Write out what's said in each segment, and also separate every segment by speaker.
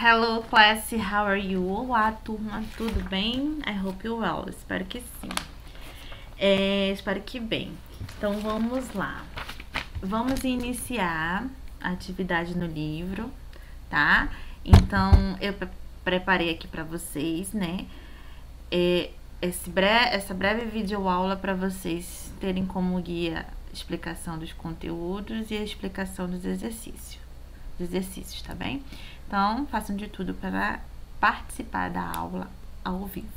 Speaker 1: Hello class, how are you? Olá turma, tudo bem? I hope you well, espero que sim. Espero que bem. Então vamos lá. Vamos iniciar a atividade no livro, tá? Então eu preparei aqui para vocês, né? Essa breve videoaula para vocês terem como guia a explicação dos conteúdos e a explicação dos exercícios, tá bem? Então, façam de tudo para participar da aula ao vivo,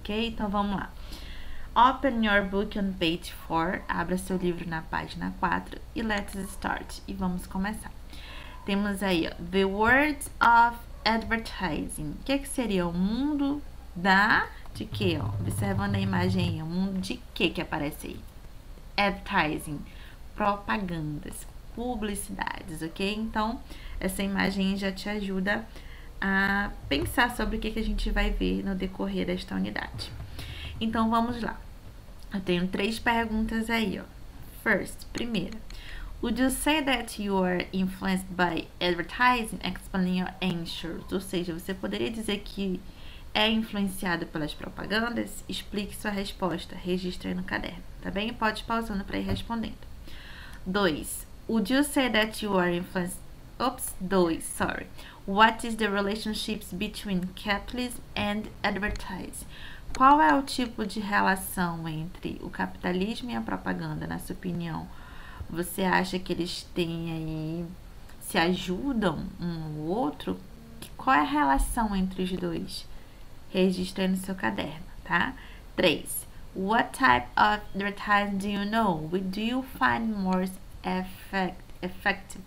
Speaker 1: ok? Então, vamos lá. Open your book on page 4, abra seu livro na página 4 e let's start. E vamos começar. Temos aí, ó, The World of Advertising. O que seria o mundo de quê, ó? Observando a imagem aí, o mundo de que aparece aí? Advertising, propagandas, publicidades, ok? Então, essa imagem já te ajuda a pensar sobre o que a gente vai ver no decorrer desta unidade. Então, vamos lá. Eu tenho 3 perguntas aí, ó. First, primeira. Would you say that you are influenced by advertising? Explain your answers. Ou seja, você poderia dizer que é influenciado pelas propagandas? Explique sua resposta. Registre aí no caderno, tá bem? Pode ir pausando para ir respondendo. 2. Would you say that you are influenced... What is the relationships between capitalism and advertising? Qual é o tipo de relação entre o capitalismo e a propaganda, na sua opinião? Você acha que eles têm aí, se ajudam um ao outro? Qual é a relação entre os dois? Registre no seu caderno, tá? 3. What type of advertising do you know? What do you find more effective?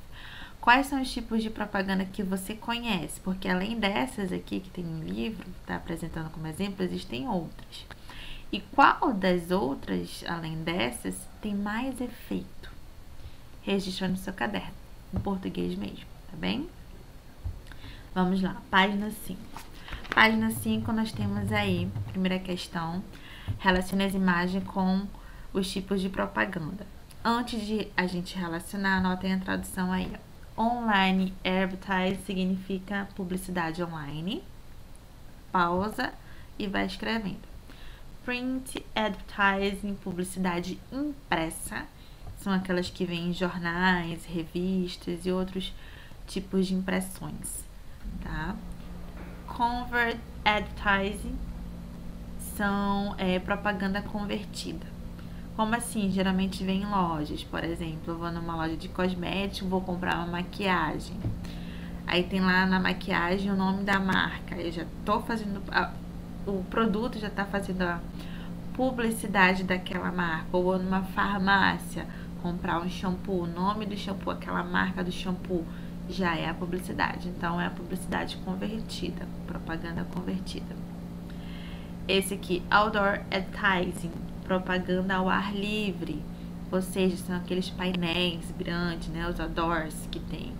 Speaker 1: Quais são os tipos de propaganda que você conhece? Porque além dessas aqui que tem no livro, tá apresentando como exemplo, existem outras. E qual das outras, além dessas, tem mais efeito? Registra no seu caderno, em português mesmo, tá bem? Vamos lá, página 5. Página 5, nós temos aí, primeira questão, relacione as imagens com os tipos de propaganda. Antes de a gente relacionar, anotem a tradução aí, ó. Online advertising significa publicidade online. Pausa e vai escrevendo. Print advertising, publicidade impressa. São aquelas que vêm em jornais, revistas e outros tipos de impressões, tá? Convert advertising são propaganda convertida. Como assim? Geralmente vem em lojas, por exemplo, eu vou numa loja de cosméticos, vou comprar uma maquiagem. Aí tem lá na maquiagem o nome da marca. Eu já tô fazendo, o produto já tá fazendo a publicidade daquela marca. Ou vou numa farmácia comprar um shampoo, o nome do shampoo, aquela marca do shampoo, já é a publicidade. Então é a publicidade convertida, propaganda convertida. Esse aqui, outdoor advertising, propaganda ao ar livre, ou seja, são aqueles painéis grandes, né, os outdoors que tem,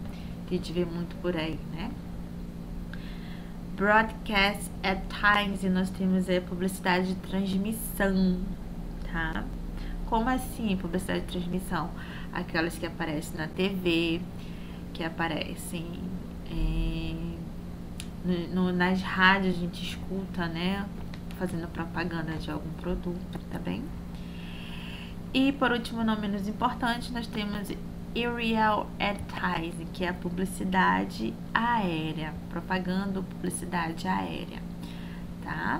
Speaker 1: que a gente vê muito por aí, né? Broadcast advertising, nós temos a publicidade de transmissão, tá? Como assim publicidade de transmissão? Aquelas que aparecem na TV, que aparecem nas rádios, a gente escuta, né? Fazendo propaganda de algum produto, tá bem? E por último, não menos importante, nós temos aerial advertising, que é a publicidade aérea, propaganda ou publicidade aérea, tá?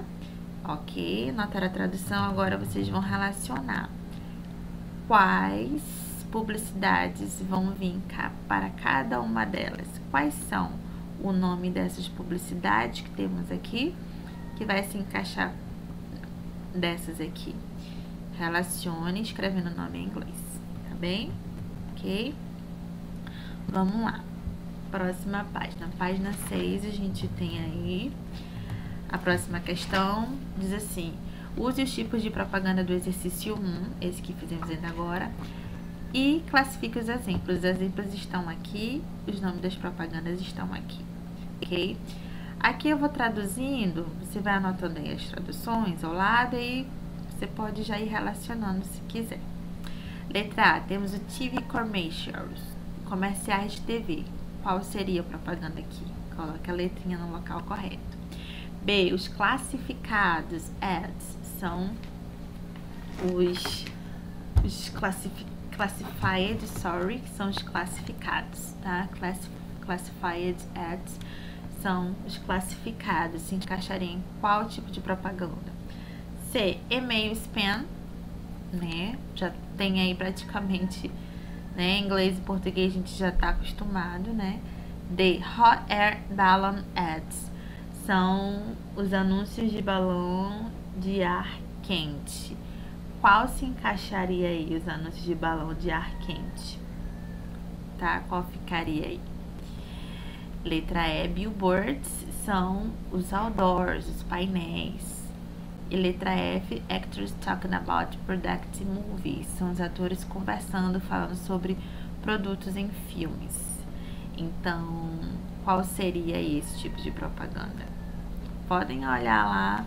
Speaker 1: Ok, notaram a tradução, agora vocês vão relacionar quais publicidades vão vir para cada uma delas. Quais são o nome dessas publicidades que temos aqui, que vai se encaixar dessas aqui. Relacione escrevendo o nome em inglês, tá bem? Ok? Vamos lá. Próxima página. Página 6, a gente tem aí a próxima questão. Diz assim: use os tipos de propaganda do exercício 1, esse que fizemos ainda agora, e classifique os exemplos. Os exemplos estão aqui, os nomes das propagandas estão aqui, ok? Aqui eu vou traduzindo, você vai anotando aí as traduções ao lado e você pode já ir relacionando se quiser. Letra A, temos o TV commercials, comerciais de TV. qual seria a propaganda aqui? Coloque a letrinha no local correto. B, os classificados, ads, são os classified, sorry, que são os classificados, tá? Classified ads são os classificados, se encaixariam em qual tipo de propaganda? C, e-mail spam, né? Já tem aí praticamente, né? Inglês e português a gente já tá acostumado, né? D, hot air balloon ads, são os anúncios de balão de ar quente. Qual se encaixaria aí, os anúncios de balão de ar quente? Tá? Qual ficaria aí? Letra E, billboards, são os outdoors, os painéis. E letra F, actors talking about product movies, são os atores conversando, falando sobre produtos em filmes. Então, qual seria esse tipo de propaganda? Podem olhar lá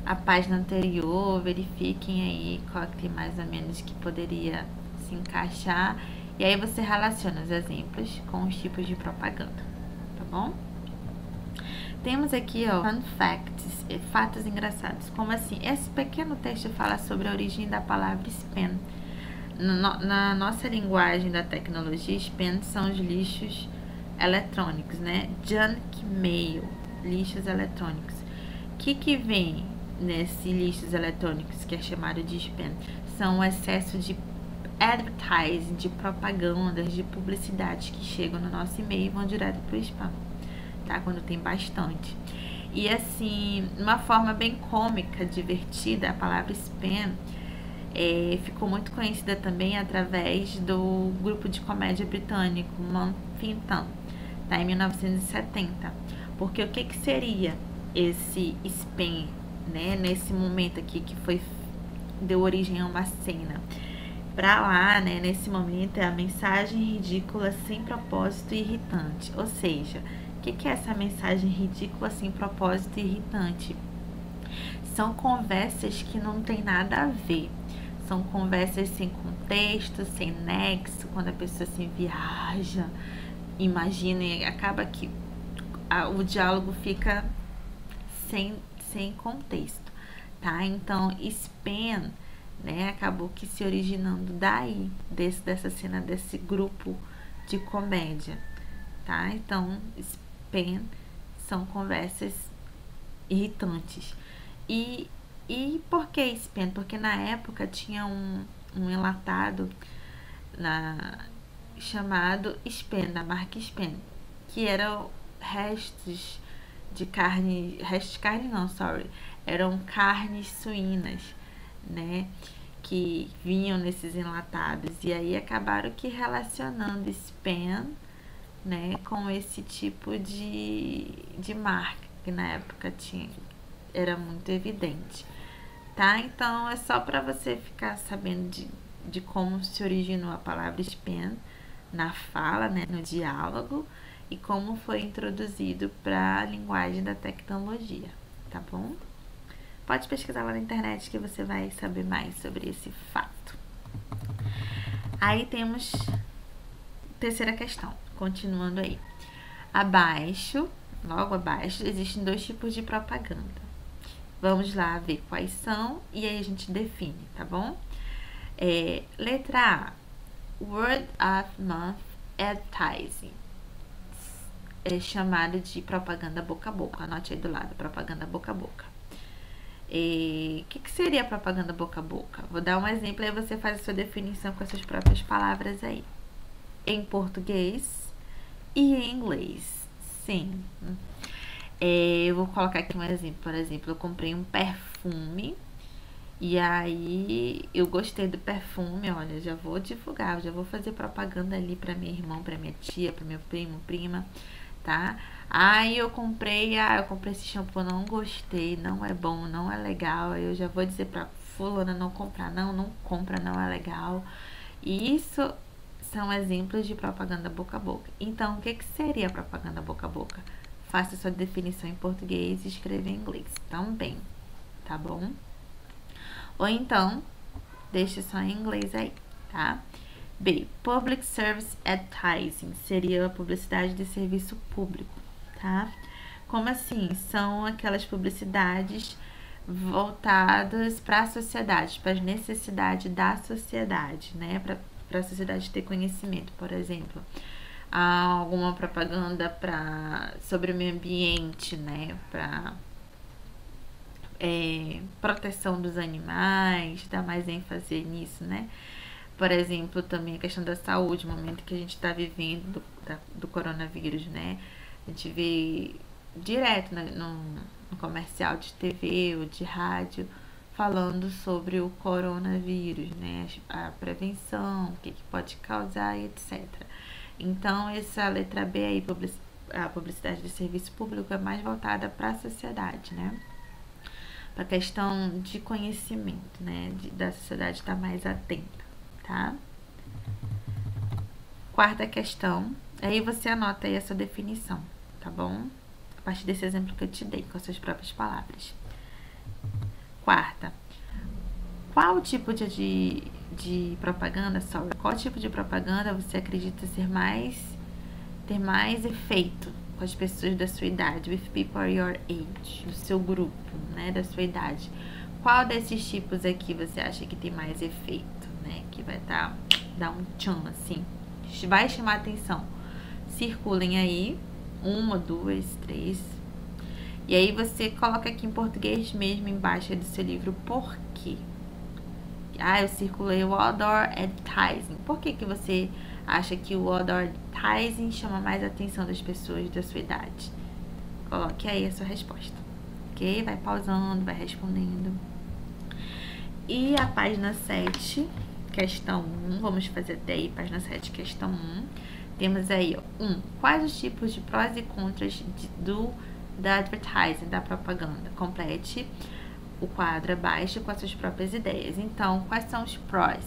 Speaker 1: a página anterior, verifiquem aí qual que mais ou menos que poderia se encaixar. E aí você relaciona os exemplos com os tipos de propaganda, tá bom? Temos aqui, ó, fun facts, fatos engraçados. Como assim? Esse pequeno texto fala sobre a origem da palavra spam. Na nossa linguagem da tecnologia, spam são os lixos eletrônicos, né? Junk mail, lixos eletrônicos. O que vem nesses lixos eletrônicos que é chamado de spam? São o excesso de advertising, de propagandas, de publicidade que chegam no nosso e-mail e vão direto para o spam, tá? Quando tem bastante. E assim, uma forma bem cômica, divertida, a palavra spam ficou muito conhecida também através do grupo de comédia britânico Monty Python, tá? Em 1970. Porque o que seria esse spam, né? Nesse momento aqui que deu origem a uma cena. Pra lá, né, nesse momento, é a mensagem ridícula sem propósito e irritante. Ou seja, o que é essa mensagem ridícula sem propósito e irritante? São conversas que não tem nada a ver. São conversas sem contexto, sem nexo, quando a pessoa se viaja, imagina, acaba que o diálogo fica sem contexto, tá? Então, spam, né, acabou que se originando daí, dessa cena, desse grupo de comédia, tá? Então, spam são conversas irritantes. E por que spam? Porque na época tinha um enlatado chamado Spam, da marca Spam, que eram restos de carne, eram carnes suínas, né, que vinham nesses enlatados, e aí acabaram que relacionando spam, né, com esse tipo de marca, que na época era muito evidente, tá? Então, é só para você ficar sabendo de como se originou a palavra spam na fala, né, no diálogo, e como foi introduzido para a linguagem da tecnologia, tá bom? Pode pesquisar lá na internet que você vai saber mais sobre esse fato. Aí temos terceira questão, continuando aí. Logo abaixo, existem dois tipos de propaganda. Vamos lá ver quais são e aí a gente define, tá bom? Letra A, word of mouth advertising. É chamado de propaganda boca a boca. Anote aí do lado, propaganda boca a boca. O que seria propaganda boca a boca? Vou dar um exemplo e aí você faz a sua definição com as suas próprias palavras aí. Em português e em inglês. Sim. Eu vou colocar aqui um exemplo. Por exemplo, eu comprei um perfume e aí eu gostei do perfume. Olha, já vou divulgar, já vou fazer propaganda ali para meu irmão, para minha tia, para meu primo, prima, tá? Aí eu comprei esse shampoo, não gostei, não é bom, não é legal. Aí eu já vou dizer pra fulana não comprar, não compra, não é legal. E isso são exemplos de propaganda boca a boca. Então, o que seria propaganda boca a boca? Faça sua definição em português e escreva em inglês também, tá bom? Ou então, deixe só em inglês aí, tá? B. Public Service Advertising, seria a publicidade de serviço público, tá? Como assim? São aquelas publicidades voltadas para a sociedade, para as necessidades da sociedade, né? Para a sociedade ter conhecimento, por exemplo. Há alguma propaganda sobre o meio ambiente, né? Para proteção dos animais, dá mais ênfase nisso, né? Por exemplo, também a questão da saúde, o momento que a gente está vivendo do coronavírus, né? A gente vê direto no comercial de TV ou de rádio falando sobre o coronavírus, né? A prevenção, o que pode causar, etc. Então, essa letra B aí, a publicidade de serviço público, é mais voltada para a sociedade, né? Para a questão de conhecimento, né? Da sociedade estar mais atenta, tá? Quarta questão, aí você anota aí essa definição, tá bom? A partir desse exemplo que eu te dei, com as suas próprias palavras. Quarta, qual tipo de propaganda, qual tipo de propaganda você acredita ter mais efeito com as pessoas da sua idade, with people your age, do seu grupo, né, da sua idade? Qual desses tipos aqui você acha que tem mais efeito, né, que vai dar um tchan, assim, vai chamar atenção? Circulem aí, 1, 2, 3. E aí você coloca aqui em português mesmo embaixo do seu livro por quê. Eu circulei o outdoor advertising. Por que você acha que o outdoor advertising chama mais a atenção das pessoas da sua idade? Coloque aí a sua resposta, ok? Vai pausando, vai respondendo. E a página 7, questão 1, vamos fazer até aí, página 7, questão 1. Temos aí, 1. Quais os tipos de prós e contras da advertising, da propaganda? Complete o quadro abaixo com as suas próprias ideias. Então, quais são os prós,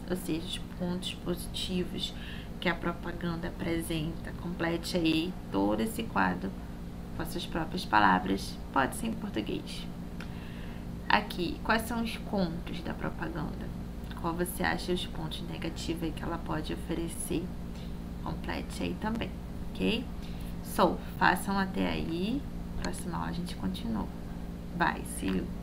Speaker 1: ou seja, os pontos positivos que a propaganda apresenta? Complete aí todo esse quadro com as suas próprias palavras, pode ser em português. Aqui, quais são os contras da propaganda? Qual você acha os pontos negativos que ela pode oferecer? Complete aí também, ok? Façam até aí. Próxima aula a gente continua. Bye, see you.